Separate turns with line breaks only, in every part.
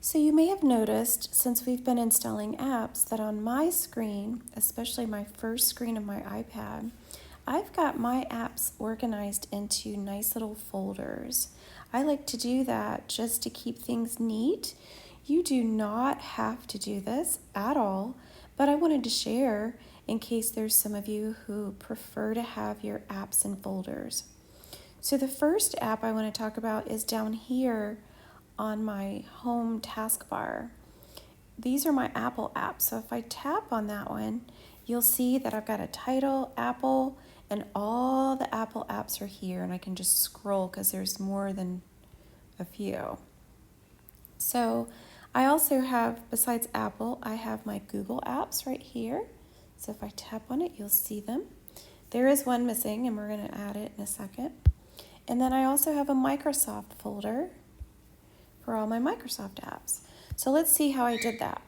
So you may have noticed since we've been installing apps that on my screen, especially my first screen of my iPad, I've got my apps organized into nice little folders. I like to do that just to keep things neat. You do not have to do this at all, but I wanted to share in case there's some of you who prefer to have your apps in folders. So the first app I want to talk about is down here on my home taskbar. These are my Apple apps. So if I tap on that one, you'll see that I've got a title, Apple, and all the Apple apps are here, and I can just scroll because there's more than a few. So I also have, besides Apple, I have my Google apps right here. So if I tap on it, you'll see them. There is one missing, and we're going to add it in a second. And then I also have a Microsoft folder for all my Microsoft apps. So let's see how I did that.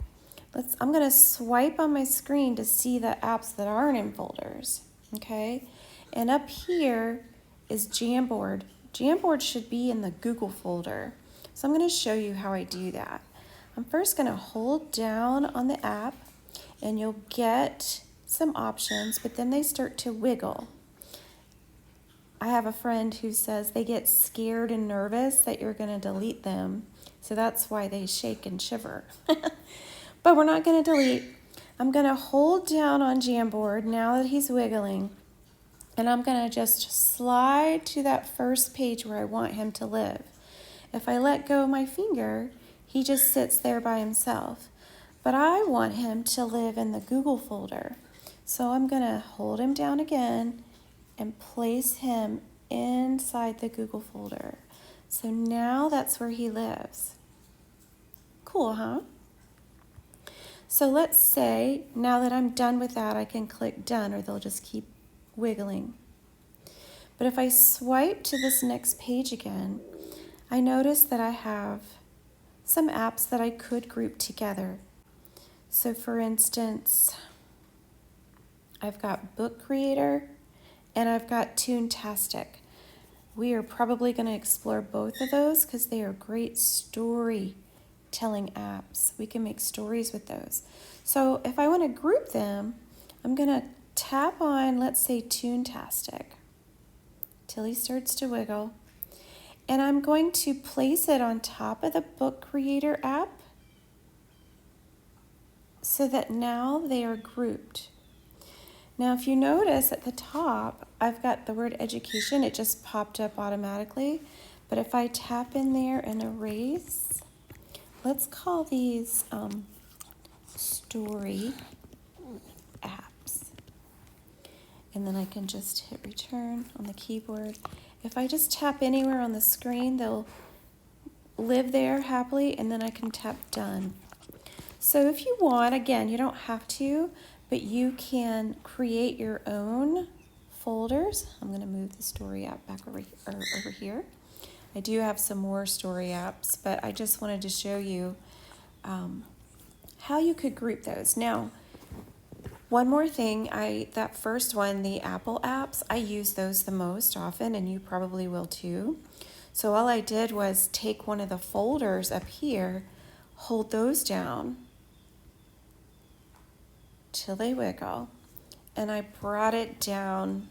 I'm going to swipe on my screen to see the apps that aren't in folders, okay? And up here is Jamboard. Jamboard should be in the Google folder. So I'm going to show you how I do that. I'm first going to hold down on the app, and you'll get some options, but then they start to wiggle. I have a friend who says they get scared and nervous that you're going to delete them. So that's why they shake and shiver. But we're not going to delete. I'm going to hold down on Jamboard now that he's wiggling. And I'm going to just slide to that first page where I want him to live. If I let go of my finger, he just sits there by himself. But I want him to live in the Google folder. So I'm going to hold him down again and place him inside the Google folder. So now that's where he lives. Cool, huh? So let's say now that I'm done with that, I can click done, or they'll just keep wiggling. But if I swipe to this next page again, I notice that I have some apps that I could group together. So for instance, I've got Book Creator, and I've got Toontastic. We are probably going to explore both of those because they are great storytelling apps. We can make stories with those. So if I want to group them, I'm going to tap on, let's say, Toontastic till he starts to wiggle. And I'm going to place it on top of the Book Creator app so that now they are grouped. Now, if you notice at the top, I've got the word education. It just popped up automatically. But if I tap in there and erase, let's call these story apps. And then I can just hit return on the keyboard. If I just tap anywhere on the screen, they'll live there happily, and then I can tap done. So if you want, again, you don't have to, but you can create your own folders. I'm going to move the story app back over here. I do have some more story apps, but I just wanted to show you how you could group those. Now, one more thing, that first one, the Apple apps, I use those the most often, and you probably will too. So all I did was take one of the folders up here, hold those down till they wiggle, and I brought it down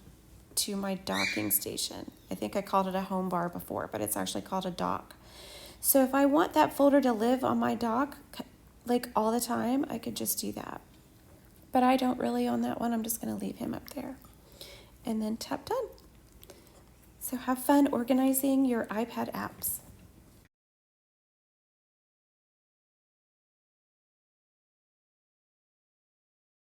to my docking station. I think I called it a home bar before, but it's actually called a dock. So if I want that folder to live on my dock like all the time, I could just do that. But I don't really own that one. I'm just going to leave him up there. And then tap done. So have fun organizing your iPad apps.